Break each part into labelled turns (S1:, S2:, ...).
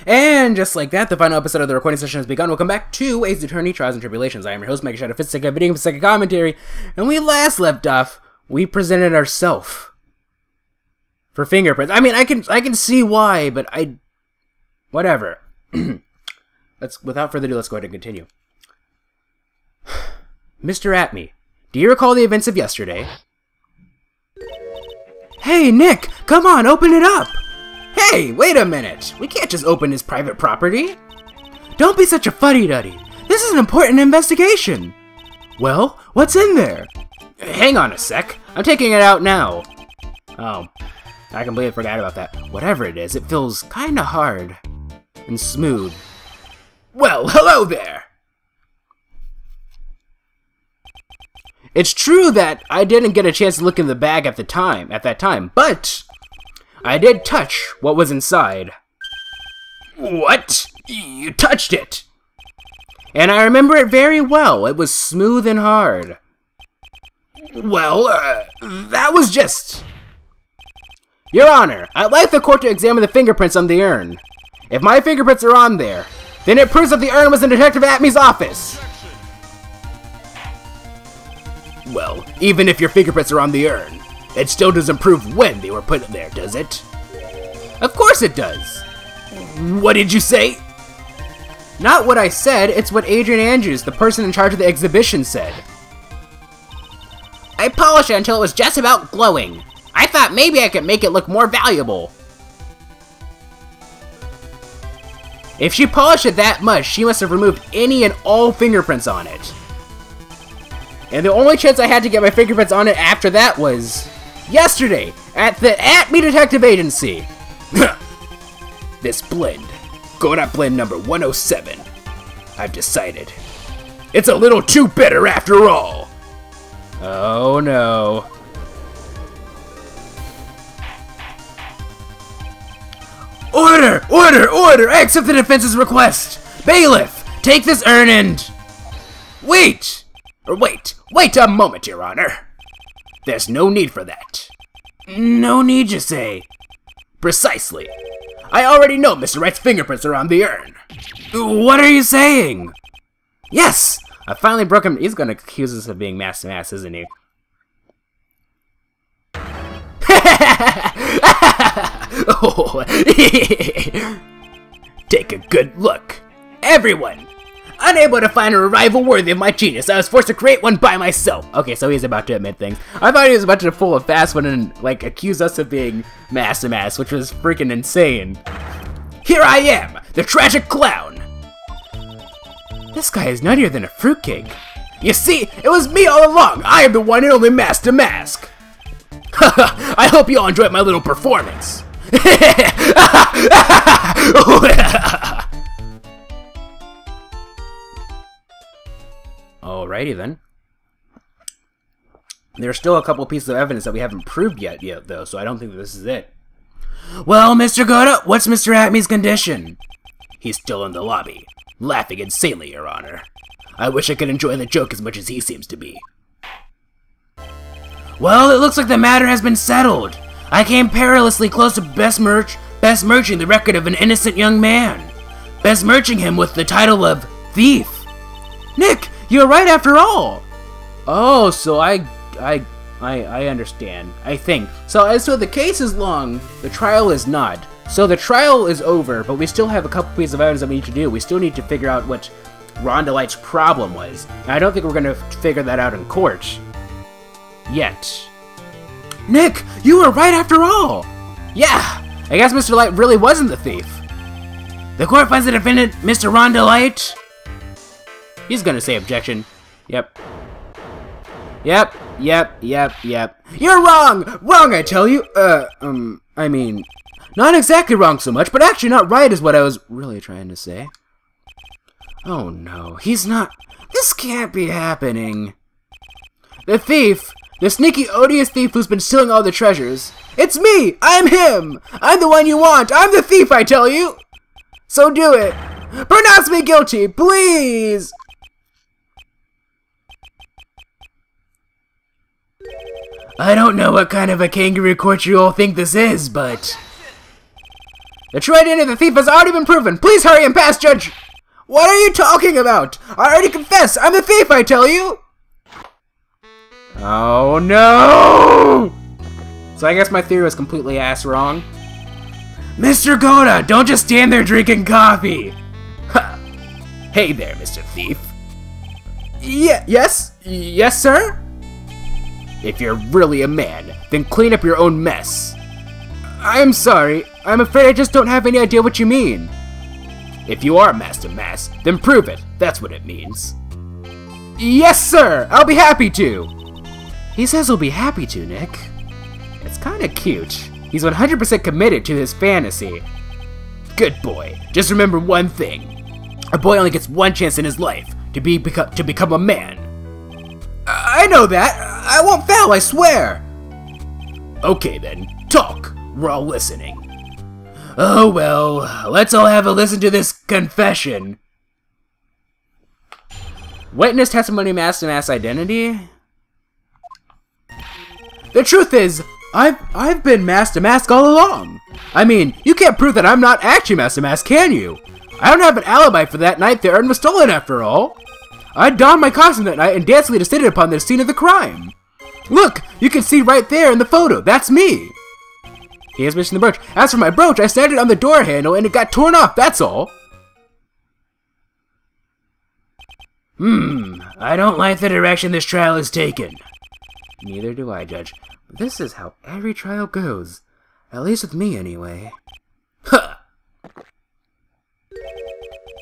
S1: And just like that, the final episode of the recording session has begun. Welcome back to Ace Attorney, Trials and Tribulations. I am your host, MegaShadowFist, second video, second commentary. And we last left off, we presented ourselves for fingerprints. I mean, I can see why, but whatever. Without further ado, let's go ahead and continue. Mr. Atme, do you recall the events of yesterday? Hey, Nick, come on, open it up! Hey, wait a minute! We can't just open his private property! Don't be such a fuddy-duddy! This is an important investigation! Well, what's in there? Hang on a sec, I'm taking it out now. Oh, I completely forgot about that. Whatever it is, it feels kinda hard and smooth. Well, hello there! It's true that I didn't get a chance to look in the bag at that time, but I did touch what was inside. What? You touched it? And I remember it very well. It was smooth and hard. Well, that was just... Your Honor, I'd like the court to examine the fingerprints on the urn. If my fingerprints are on there, then it proves that the urn was in Detective Atme's office. Well, even if your fingerprints are on the urn, it still doesn't prove when they were put there, does it? Of course it does. What did you say? Not what I said, it's what Adrian Andrews, the person in charge of the exhibition, said. I polished it until it was just about glowing. I thought maybe I could make it look more valuable. If she polished it that much, she must have removed any and all fingerprints on it. And the only chance I had to get my fingerprints on it after that was yesterday at the Atme Detective Agency. This blend, Godot blend number 107. I've decided. It's a little too bitter after all. Oh no. Order! Order! Order! I accept the defense's request! Bailiff, take this urn and... Wait! Wait a moment, Your Honor. There's no need for that. No need, you say? Precisely. I already know Mr. Wright's fingerprints are on the urn. What are you saying? Yes! I finally broke him. He's gonna accuse us of being mass to mass, isn't he? Oh. Take a good look. Everyone! Unable to find a rival worthy of my genius, I was forced to create one by myself. Okay, so he's about to admit things. I thought he was about to pull a fast one and, like, accuse us of being mass to mass, which was freaking insane. Here I am, the tragic clown. This guy is nuttier than a fruitcake. You see, it was me all along. I am the one and only mask to mask. Haha, I hope you all enjoyed my little performance. Alrighty then. There's still a couple pieces of evidence that we haven't proved yet though, so I don't think that this is it. Well, Mr. Godot, what's Mr. Atme's condition? He's still in the lobby, laughing insanely, Your Honor. I wish I could enjoy the joke as much as he seems to be. Well, it looks like the matter has been settled. I came perilously close to besmirching the record of an innocent young man. Besmirching him with the title of thief. Nick, you're right after all. Oh, so I understand. I think. So the case is long, the trial is not. So the trial is over, but we still have a couple pieces of evidence that we need to do. We still need to figure out what Rhonda Light's problem was. And I don't think we're going to figure that out in court. Yet. Nick, you were right after all! Yeah, I guess Mr. Light really wasn't the thief. The court finds the defendant, Mr. Rhonda Light. He's gonna say objection. Yep. Yep. You're wrong! Wrong, I tell you! I mean, not exactly wrong so much, but actually not right is what I was really trying to say. Oh no, he's not... This can't be happening. The thief... The sneaky, odious thief who's been stealing all the treasures. It's me! I'm him! I'm the one you want! I'm the thief, I tell you! So do it! Pronounce me guilty, please! I don't know what kind of a kangaroo court you all think this is, but... The true identity of the thief has already been proven. Please hurry and pass, Judge. What are you talking about? I already confessed. I'm the thief, I tell you. Oh, no. So I guess my theory was completely ass wrong. Mr. Godot, don't just stand there drinking coffee. Ha. Hey there, Mr. Thief. Yes, sir? If you're really a man, then clean up your own mess. I'm sorry. I'm afraid I just don't have any idea what you mean. If you are Master Mask, then prove it. That's what it means. Yes, sir! I'll be happy to! He says he'll be happy to, Nick. It's kinda cute. He's 100% committed to his fantasy. Good boy. Just remember one thing. A boy only gets one chance in his life to become a man. I know that. I won't fail, I swear. Okay then, talk. We're all listening. Oh well, let's all have a listen to this confession. Witness testimony Master Mask's identity? The truth is, I've been Master Mask all along. I mean, you can't prove that I'm not actually Master Mask, can you? I don't have an alibi for that night the urn was stolen after all. I donned my costume that night and dancingly descended upon the scene of the crime. Look, you can see right there in the photo, that's me. He is missing the brooch. As for my brooch, I snagged it on the door handle and it got torn off, that's all. I don't like the direction this trial is taken. Neither do I, Judge. But this is how every trial goes. At least with me, anyway. Huh!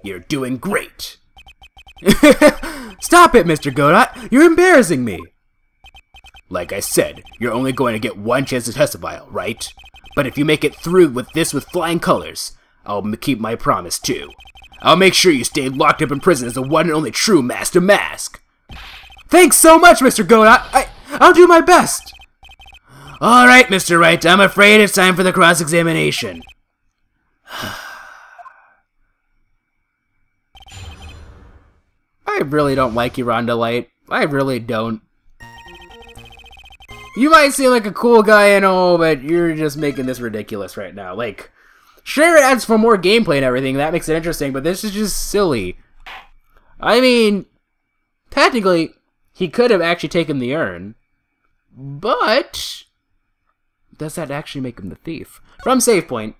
S1: You're doing great. Stop it, Mr. Godot! You're embarrassing me! Like I said, you're only going to get one chance to testify, right? But if you make it through with flying colors, I'll keep my promise too. I'll make sure you stay locked up in prison as the one and only true Master Mask. Thanks so much, Mr. Godot! I'll do my best! Alright, Mr. Wright, I'm afraid it's time for the cross-examination. I really don't like you, Rhonda Light. I really don't. You might seem like a cool guy and all, but you're just making this ridiculous right now. Like, sure it adds for more gameplay and everything, that makes it interesting, but this is just silly. I mean, technically, he could have actually taken the urn, but does that actually make him the thief? From save point.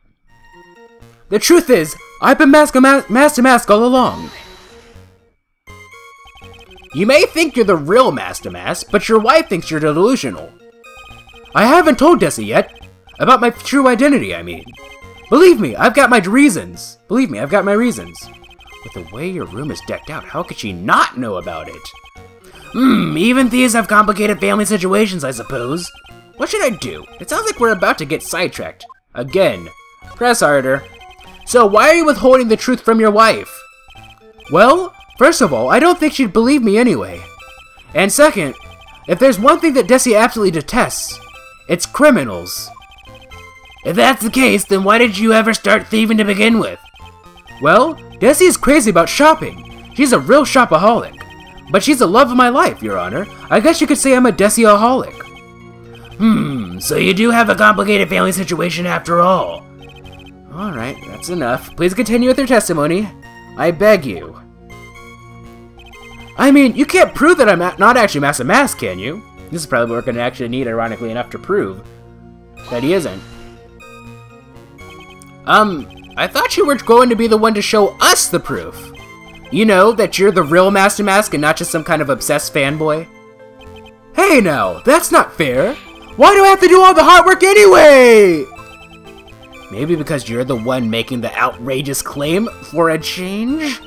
S1: The truth is, I've been Master Mask all along. You may think you're the real Master Mask, but your wife thinks you're delusional. I haven't told Desi yet. About my true identity, I mean. Believe me, I've got my reasons. Believe me, I've got my reasons. With the way your room is decked out, how could she not know about it? Even thieves have complicated family situations, I suppose. What should I do? It sounds like we're about to get sidetracked. Again. Press harder. So why are you withholding the truth from your wife? Well, first of all, I don't think she'd believe me anyway. And second, if there's one thing that Desi absolutely detests, it's criminals. If that's the case, then why did you ever start thieving to begin with? Well, Desi is crazy about shopping. She's a real shopaholic. But she's the love of my life, Your Honor. I guess you could say I'm a Desi-aholic. So you do have a complicated family situation after all. Alright, that's enough. Please continue with your testimony. I beg you. I mean, you can't prove that I'm not actually Master Mask, can you? This is probably what we're going to actually need, ironically enough, to prove that he isn't. I thought you were going to be the one to show us the proof. You know, that you're the real Master Mask and not just some kind of obsessed fanboy. Hey now, that's not fair. Why do I have to do all the hard work anyway? Maybe because you're the one making the outrageous claim for a change?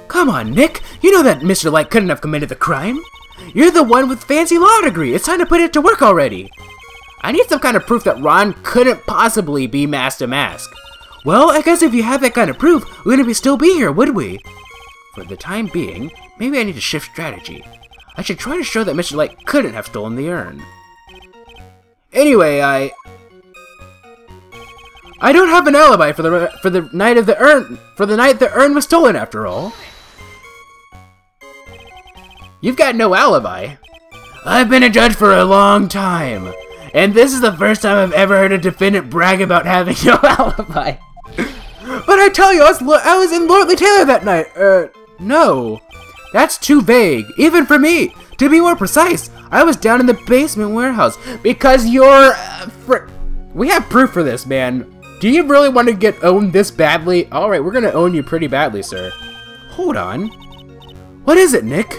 S1: Come on, Nick. You know that Mr. Light couldn't have committed the crime. You're the one with fancy law degree. It's time to put it to work already. I need some kind of proof that Ron couldn't possibly be Master Mask. Well, I guess if you had that kind of proof, we wouldn't still be here, would we? For the time being, maybe I need to shift strategy. I should try to show that Mr. Light couldn't have stolen the urn. Anyway, I don't have an alibi for the night of the urn. For the night the urn was stolen, after all. You've got no alibi. I've been a judge for a long time, and this is the first time I've ever heard a defendant brag about having no alibi. But I tell you, I was in Lordly Taylor that night. No. That's too vague, even for me. To be more precise, I was down in the basement warehouse. Because you're... We have proof for this, man. Do you really want to get owned this badly? Alright, we're gonna own you pretty badly, sir. Hold on. What is it, Nick?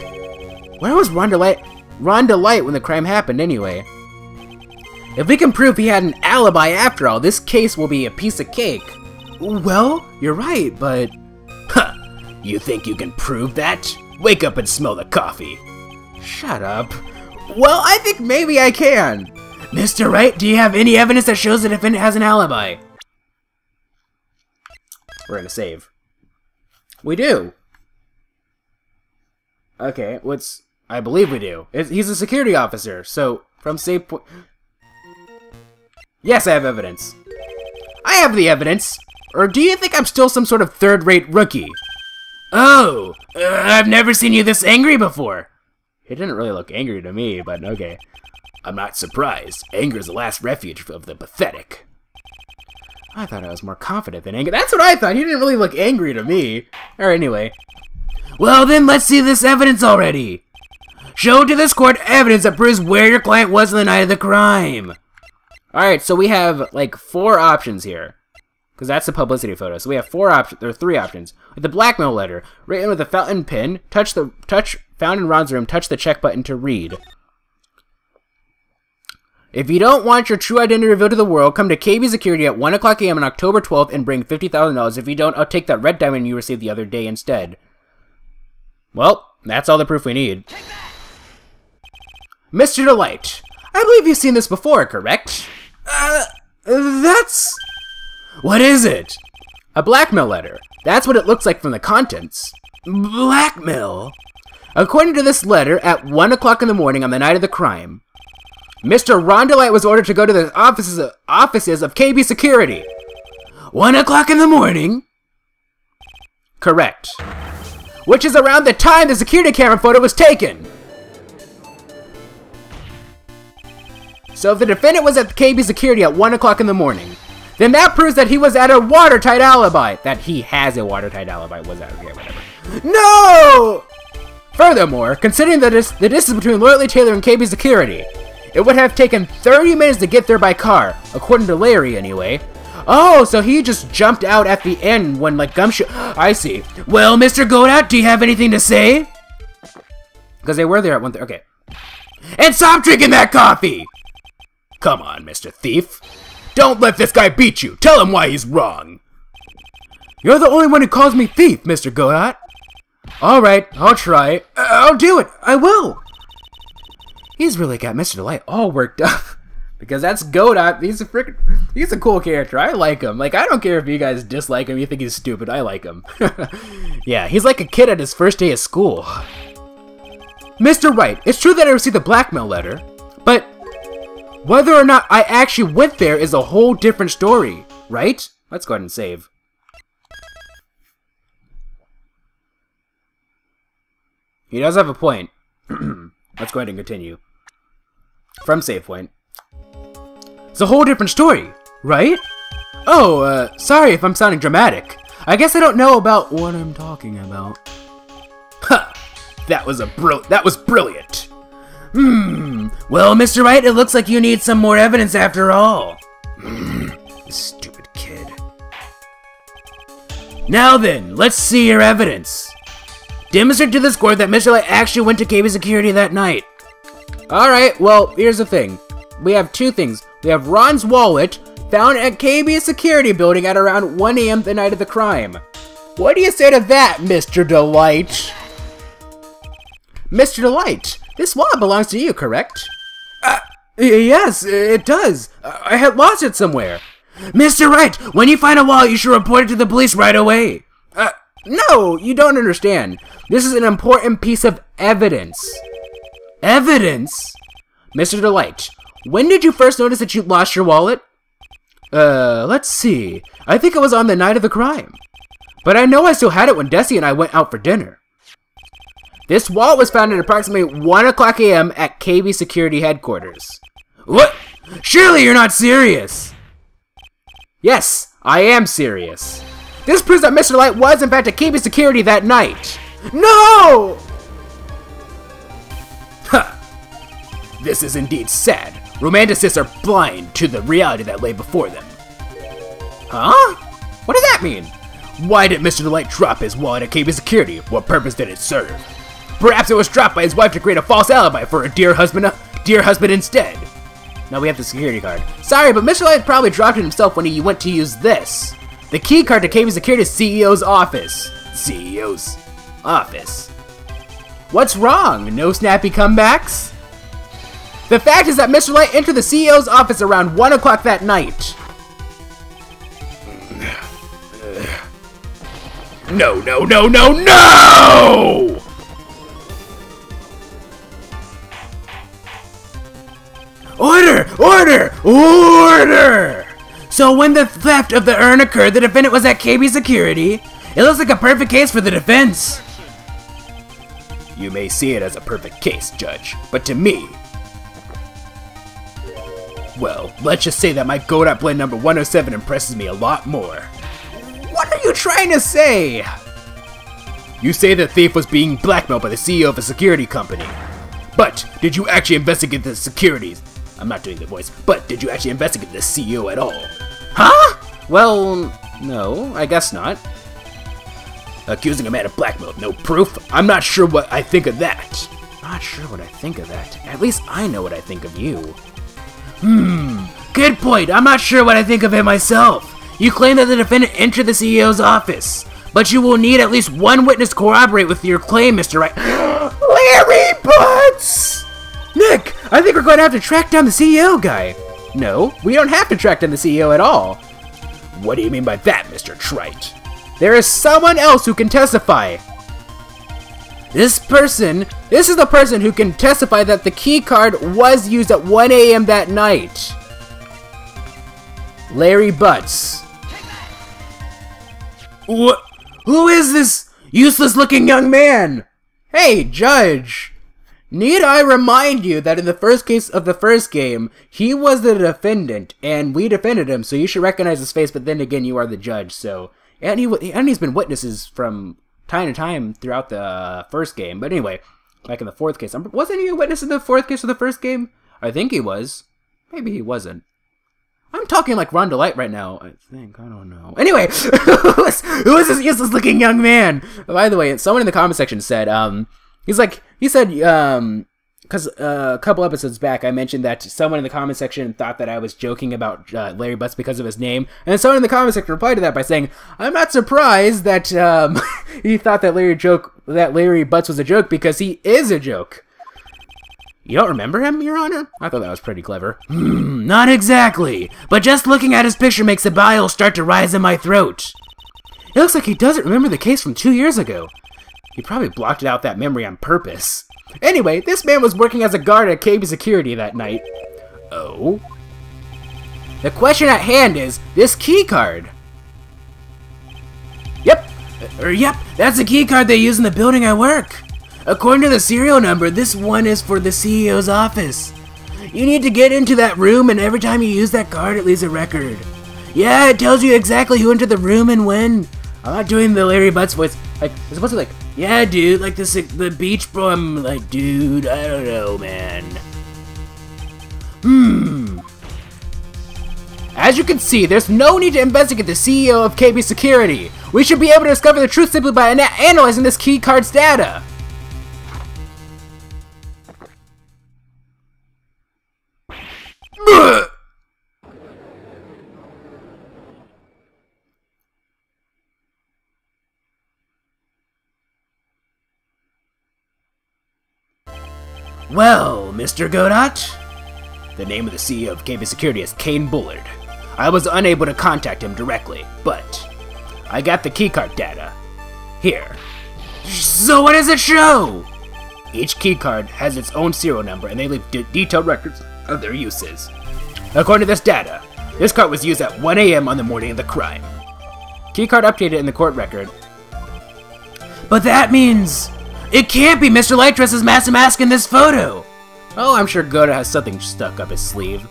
S1: Where was Ron DeLight when the crime happened, anyway? If we can prove he had an alibi after all, this case will be a piece of cake. Well, you're right, but... Huh! You think you can prove that? Wake up and smell the coffee. Shut up. Well, I think maybe I can. Mr. Wright, do you have any evidence that shows the defendant has an alibi? We're gonna save. We do. Okay, I believe we do. He's a security officer, so from save point... Yes, I have evidence. I have the evidence. Or do you think I'm still some sort of third-rate rookie? Oh, I've never seen you this angry before. He didn't really look angry to me, but okay. I'm not surprised. Anger is the last refuge of the pathetic. I thought I was more confident than angry. That's what I thought. He didn't really look angry to me. Alright, anyway. Well then, let's see this evidence already. Show to this court evidence that proves where your client was on the night of the crime. Alright, so we have, like, 4 options here. Because that's the publicity photo. So we have 4 options. There are 3 options. With the blackmail letter, written with a fountain pen, found in Ron's room, touch the check button to read. If you don't want your true identity revealed to the world, come to KB Security at 1 o'clock a.m. on October 12th and bring $50,000. If you don't, I'll take that red diamond you received the other day instead. Well, that's all the proof we need. Mr. Delight, I believe you've seen this before, correct? That's... What is it? A blackmail letter. That's what it looks like from the contents. Blackmail? According to this letter, at 1 o'clock in the morning on the night of the crime, Mr. Ron DeLight was ordered to go to the offices of KB Security. 1 o'clock in the morning? Correct. Which is around the time the security camera photo was taken. So if the defendant was at KB Security at 1 o'clock in the morning, then that proves that he was at a watertight alibi. That he has a watertight alibi. Was that okay? Whatever. No! Furthermore, considering the distance between Lordly Taylor and KB Security, it would have taken 30 minutes to get there by car, according to Larry anyway. Oh, so he just jumped out at the end when, like, Gumshoe... I see. Well, Mr. Godot, do you have anything to say? Because they were there at 1:30. Okay. And stop drinking that coffee! Come on, Mr. Thief. Don't let this guy beat you. Tell him why he's wrong. You're the only one who calls me thief, Mr. Godot. Alright, I'll try. I'll do it. I will. He's really got Mr. Delight all worked up. Because that's Godot. He's a cool character. I like him. Like, I don't care if you guys dislike him, you think he's stupid. I like him. Yeah, he's like a kid at his first day of school. Mr. Wright, it's true that I received the blackmail letter, but whether or not I actually went there is a whole different story, right? Let's go ahead and save. He does have a point. Let's go ahead and continue. From save point. It's a whole different story, right? Oh, sorry if I'm sounding dramatic. I guess I don't know about what I'm talking about. Ha! That was brilliant. Well, Mr. Wright, it looks like you need some more evidence after all. This stupid kid. Now then, let's see your evidence. Demonstrate to this court that Mr. Wright actually went to KB Security that night. Alright, well, here's the thing. We have 2 things. We have Ron's wallet, found at KB Security building at around 1 a.m. the night of the crime. What do you say to that, Mr. Delight? Mr. Delight, this wallet belongs to you, correct? Yes, it does. I had lost it somewhere. Mr. Wright, when you find a wallet, you should report it to the police right away. No, you don't understand. This is an important piece of evidence. Evidence? Mr. Delight, when did you first notice that you lost your wallet? Let's see. I think it was on the night of the crime. But I know I still had it when Desi and I went out for dinner. This wallet was found at approximately 1 o'clock a.m. at KB Security headquarters. What? Surely you're not serious! Yes, I am serious. This proves that Mr. Light was, in fact, a KB security that night. No! Huh. This is indeed sad. Romanticists are blind to the reality that lay before them. Huh? What does that mean? Why did Mr. Light drop his wallet at KB security? What purpose did it serve? Perhaps it was dropped by his wife to create a false alibi for a dear husband instead. Now we have the security card. Sorry, but Mr. Light probably dropped it himself when he went to use this. The key card to KB Security's CEO's office. CEO's office. What's wrong? No snappy comebacks? The fact is that Mr. Light entered the CEO's office around 1 o'clock that night. No, no, no, no, no! Order! Order! Order! So when the theft of the urn occurred, the defendant was at KB Security. It looks like a perfect case for the defense. You may see it as a perfect case, Judge, but to me... well, let's just say that my Godot blade number 107 impresses me a lot more. What are you trying to say? You say the thief was being blackmailed by the CEO of a security company. But, did you actually investigate the securities? I'm not doing the voice, but did you actually investigate the CEO at all? Huh? Well, no, I guess not. Accusing a man of blackmail, no proof? I'm not sure what I think of that. Not sure what I think of that. At least I know what I think of you. Good point. I'm not sure what I think of it myself. You claim that the defendant entered the CEO's office, but you will need at least one witness to corroborate with your claim, Mr. Wright. Larry Butts! Nick, I think we're going to have to track down the CEO guy. No, we don't have to track down the CEO at all. What do you mean by that, Mr. Trite? There is someone else who can testify. This is the person who can testify that the key card was used at 1 a.m. that night. Larry Butts. Who is this useless-looking young man? Hey, Judge. Need I remind you that in the first case of the first game, he was the defendant, and we defended him, so you should recognize his face, but then again, you are the judge, so... And he's been witnesses from time to time throughout the first game, but anyway, like in the fourth case. Wasn't he a witness in the fourth case of the first game? I think he was. Maybe he wasn't. I'm talking like Ron DeLite right now. I don't know. Anyway, who is this useless-looking young man? By the way, someone in the comment section said, because a couple episodes back I mentioned that someone in the comment section thought that I was joking about Larry Butts because of his name, and someone in the comment section replied to that by saying, I'm not surprised that he thought that Larry Butts was a joke because he is a joke. You don't remember him, Your Honor? I thought that was pretty clever. Not exactly, but just looking at his picture makes the bile start to rise in my throat. It looks like he doesn't remember the case from 2 years ago. He probably blocked out that memory on purpose. Anyway, this man was working as a guard at KB Security that night. Oh? The question at hand is, this key card. Yep, that's the key card they use in the building I work. According to the serial number, this one is for the CEO's office. You need to get into that room, and every time you use that card, it leaves a record. Yeah, it tells you exactly who entered the room and when. I'm not doing the Larry Butts voice. Like, it's supposed to be like, yeah, dude, like the beach bro. I'm like, dude, I don't know, man. As you can see, there's no need to investigate the CEO of KB Security. We should be able to discover the truth simply by analyzing this key card's data. Well, Mr. Godot, the name of the CEO of KB Security is Kane Bullard. I was unable to contact him directly, but I got the keycard data. Here. So what does it show? Each keycard has its own serial number, and they leave detailed records of their uses. According to this data, this card was used at 1 a.m. on the morning of the crime. Keycard updated in the court record. But that means... it can't be Mr. Lightdress's massive mask in this photo! Oh, I'm sure Godot has something stuck up his sleeve.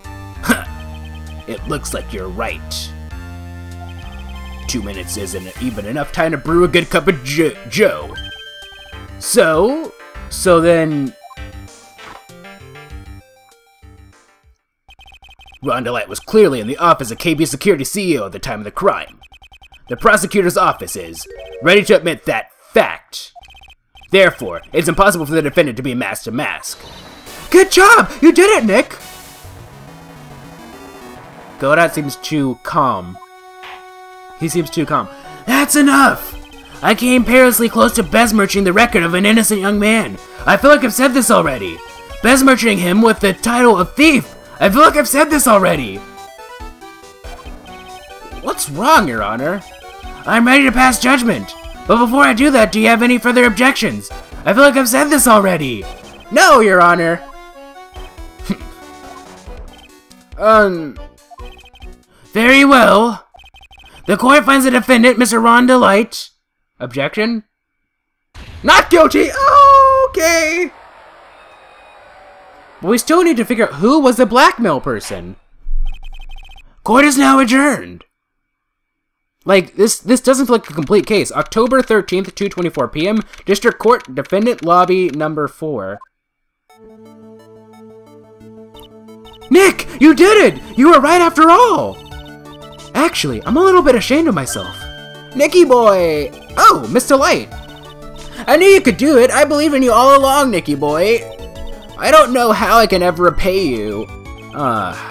S1: It looks like you're right. 2 minutes isn't even enough time to brew a good cup of Joe. So then... Rhonda Light was clearly in the office of KB Security CEO at the time of the crime. The prosecutor's office is ready to admit that fact. Therefore, it's impossible for the defendant to be mask to mask. Good job! You did it, Nick! Godot seems too calm. He seems too calm. That's enough! I came perilously close to besmirching the record of an innocent young man. I feel like I've said this already. Besmirching him with the title of thief. I feel like I've said this already. What's wrong, Your Honor? I'm ready to pass judgment. But before I do that, do you have any further objections? I feel like I've said this already. No, Your Honor. Very well. The court finds the defendant, Mr. Rhonda Light. Objection? Not guilty! Okay! But we still need to figure out who was the blackmail person. Court is now adjourned. Like, this doesn't feel like a complete case. October 13th, 2:24 p.m. District Court, Defendant Lobby number 4. Nick! You did it! You were right after all! Actually, I'm a little bit ashamed of myself. Nicky boy! Oh, Mr. Light! I knew you could do it! I believe in you all along, Nicky boy! I don't know how I can ever repay you.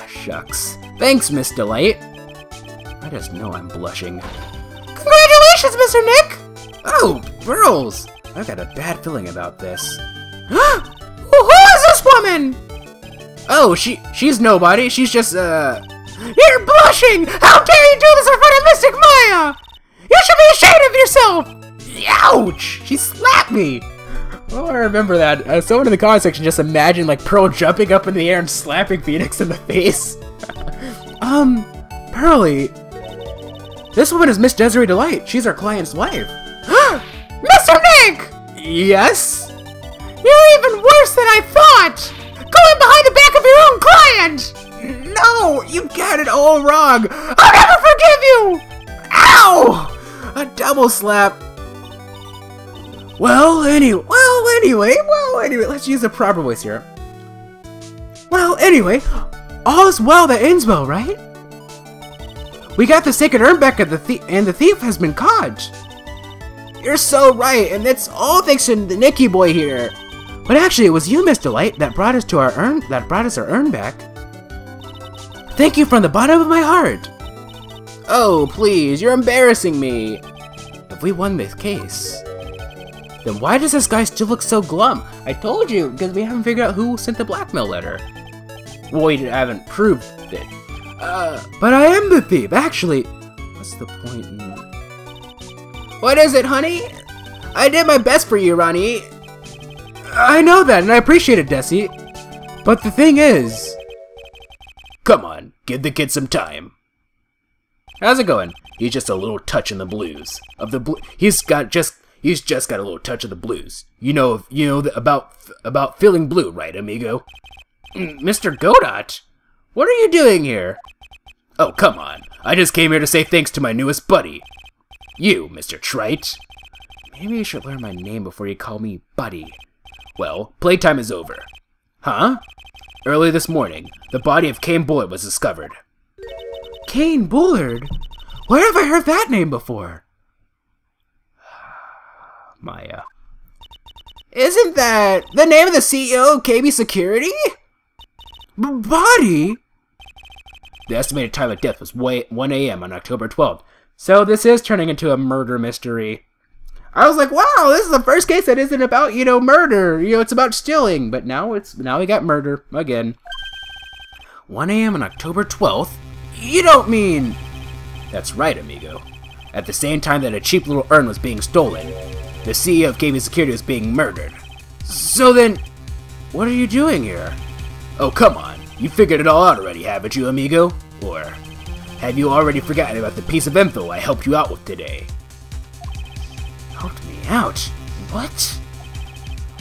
S1: Shucks. Thanks, Mr. Light. I just know I'm blushing. Congratulations, Mr. Nick! Oh, girls! I've got a bad feeling about this. Who is this woman? Oh, she's nobody. She's just, You're blushing! How dare you do this in front of Mystic Maya! You should be ashamed of yourself! Ouch! She slapped me! Oh, I remember that. Someone in the comment section just imagined, like, Pearl jumping up in the air and slapping Phoenix in the face. Pearly... This woman is Miss Desiree Delight. She's our client's wife. Mr. Nick! Yes? You're even worse than I thought! Going behind the back of your own client! No! You got it all wrong! I'll never forgive you! Ow! A double slap. Well, anyway, let's use the proper voice here. Well, anyway, all's well that ends well, right? We got the sacred urn back and the thief has been caught. You're so right, and that's all thanks to the Nicky boy here. But actually, it was you, Mr. Light, that brought us our urn back. Thank you from the bottom of my heart. Oh, please, you're embarrassing me. If we won this case, then why does this guy still look so glum? I told you, because we haven't figured out who sent the blackmail letter. Well, we haven't proved it. But I am the thief, actually. What's the point in... What is it, honey? I did my best for you, Ronnie. I know that, and I appreciate it, Desi. But the thing is... Come on, give the kid some time. How's it going? He's just a little touch in the blues. He's just got a little touch of the blues. You know about feeling blue, right, amigo? Mr. Godot? What are you doing here? Oh, come on. I just came here to say thanks to my newest buddy. You, Mr. Trite. Maybe you should learn my name before you call me buddy. Well, playtime is over. Huh? Early this morning, the body of Kane Bullard was discovered. Kane Bullard? Where have I heard that name before? Maya. Isn't that the name of the CEO of KB Security? Body? The estimated time of death was 1 a.m. on October 12th, so this is turning into a murder mystery. I was like, wow, this is the first case that isn't about, murder. It's about stealing, but now we got murder again. 1 a.m. on October 12th? You don't mean... That's right, amigo. At the same time that a cheap little urn was being stolen, the CEO of KB Security was being murdered. So then, what are you doing here? Oh, come on. You figured it all out already, haven't you, amigo? Or have you already forgotten about the piece of info I helped you out with today? Helped me out? What?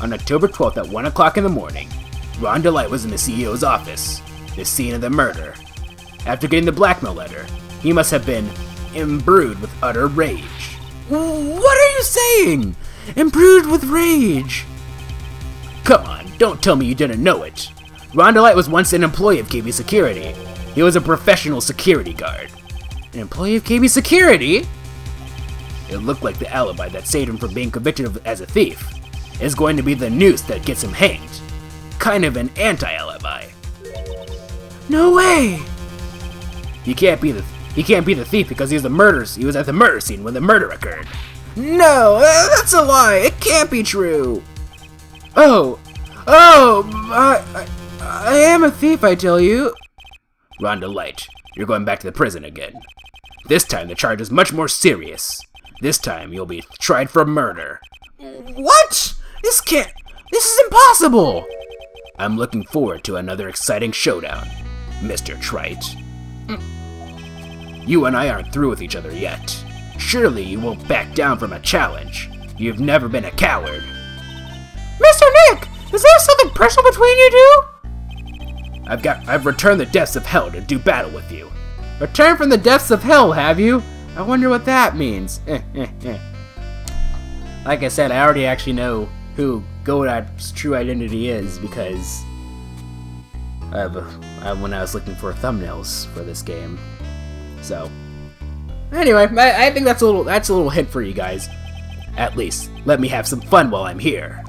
S1: On October 12th at 1 o'clock in the morning, Rhonda Light was in the CEO's office, the scene of the murder. After getting the blackmail letter, he must have been imbued with utter rage. What are you saying? Imbued with rage? Come on, don't tell me you didn't know it. Ronda Light was once an employee of KB Security. He was a professional security guard. An employee of KB Security? It looked like the alibi that saved him from being convicted as a thief is going to be the noose that gets him hanged. Kind of an anti-alibi. No way! He can't be the thief because he was at the murder scene when the murder occurred. No, that's a lie. It can't be true. I am a thief, I tell you. Ronda Light, you're going back to the prison again. This time the charge is much more serious. This time you'll be tried for murder. What? This is impossible! I'm looking forward to another exciting showdown, Mr. Trite. You and I aren't through with each other yet. Surely you won't back down from a challenge. You've never been a coward. Mr. Nick! Is there something personal between you two? I've returned the depths of hell to do battle with you. Return from the depths of hell, have you? I wonder what that means. Like I said, I already actually know who Godot's true identity is because when I was looking for thumbnails for this game. So, anyway, I think that's a little hint for you guys. At least, let me have some fun while I'm here.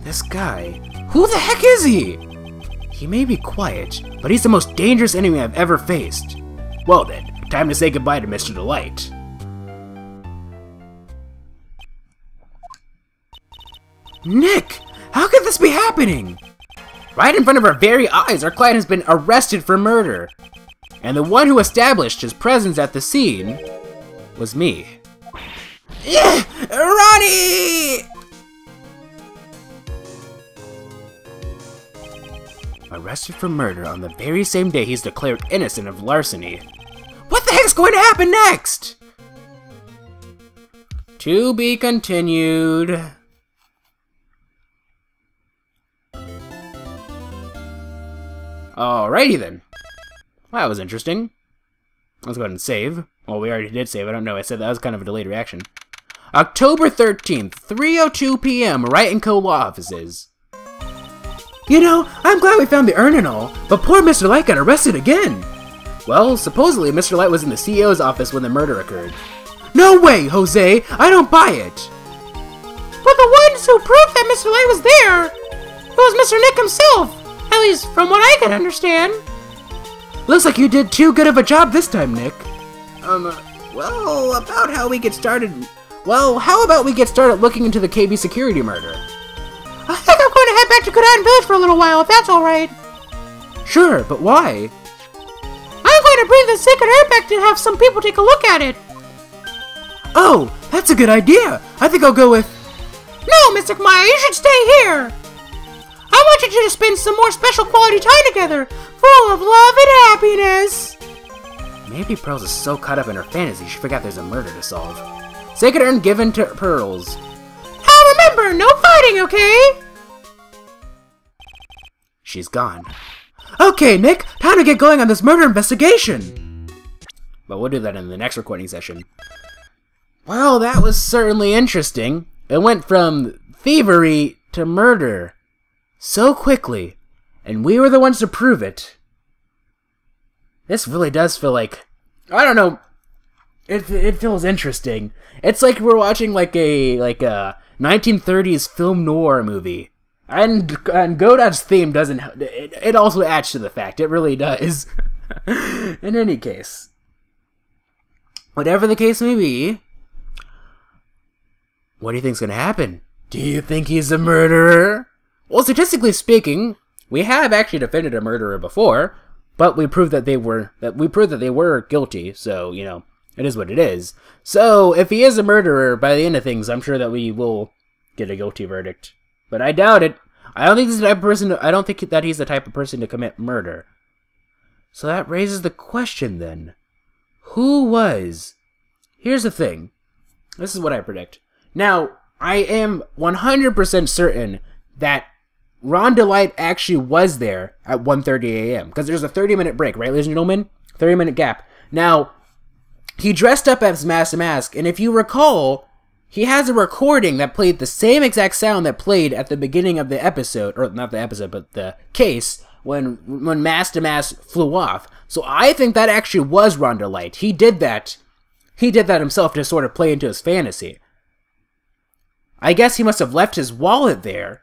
S1: This guy, who the heck is he? He may be quiet, but he's the most dangerous enemy I've ever faced. Well then, time to say goodbye to Mr. Delight. Nick, how could this be happening? Right in front of our very eyes, our client has been arrested for murder. And the one who established his presence at the scene was me. Yeah, Ronnie! Arrested for murder on the very same day he's declared innocent of larceny. What the heck's going to happen next? To be continued. Alrighty then. Well, that was interesting. Let's go ahead and save. Well, we already did save. I don't know. I said that was kind of a delayed reaction. October 13th, 3:02 p.m. Wright & Co. law offices. You know, I'm glad we found the urn and all, but poor Mr. Light got arrested again. Well, supposedly Mr. Light was in the CEO's office when the murder occurred. No way, Jose! I don't buy it! But the ones who proved that Mr. Light was there, it was Mr. Nick himself, at least from what I can understand. Looks like you did too good of a job this time, Nick. Well, about how we get started... Well, how about we get started looking into the KB security murder? I think I'm going to head back to Godot Village for a little while, if that's alright. Sure, but why? I'm going to bring the sacred herb back to have some people take a look at it. Oh, that's a good idea. I think I'll go with... No, Mr. Kamaya, you should stay here. I want you to spend some more special quality time together, full of love and happiness. Maybe Pearls is so caught up in her fantasy she forgot there's a murder to solve. Sacred urn given to Pearls. Now remember, no fighting, okay? She's gone. Okay, Nick, time to get going on this murder investigation. But we'll do that in the next recording session. Well, that was certainly interesting. It went from thievery to murder so quickly, and we were the ones to prove it. This really does feel like, I don't know, it feels interesting. It's like we're watching like a 1930s film noir movie. And Godot's theme doesn't, it also adds to the fact, it really does. In any case, whatever the case may be, what do you think's gonna happen? Do you think he's a murderer? Well, statistically speaking, we have actually defended a murderer before, but we proved that they were guilty, so, you know, it is what it is. So, if he is a murderer, by the end of things, I'm sure that we will get a guilty verdict. But I doubt it. I don't think he's the type of person to commit murder. So that raises the question then. Who was? Here's the thing. This is what I predict. Now, I am 100% certain that Ronda Light actually was there at 1:30 a.m. Because there's a 30-minute break, right, ladies and gentlemen? 30-minute gap. Now, he dressed up as Master Mask, and if you recall, he has a recording that played the same exact sound that played at the beginning of the episode, or not the episode, but the case, when Master Mask flew off. So I think that actually was Rhonda Light. He did that himself to sort of play into his fantasy. I guess he must have left his wallet there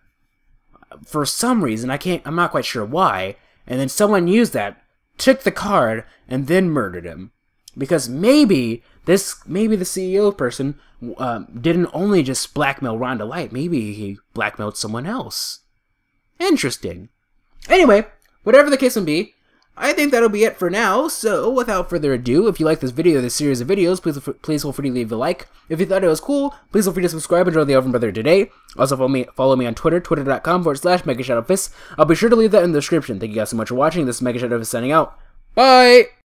S1: for some reason. I'm not quite sure why. And then someone used that, took the card, and then murdered him. Because maybe the CEO person didn't only just blackmail Rhonda Light. Maybe he blackmailed someone else. Interesting. Anyway, whatever the case may be, I think that'll be it for now. So, without further ado, if you like this video, this series of videos, please feel free to leave a like. If you thought it was cool, please feel free to subscribe and join the Elven Brother today. Also, follow me on Twitter, twitter.com/MegaShadowFist. I'll be sure to leave that in the description. Thank you guys so much for watching. This is MegaShadowFist signing out. Bye!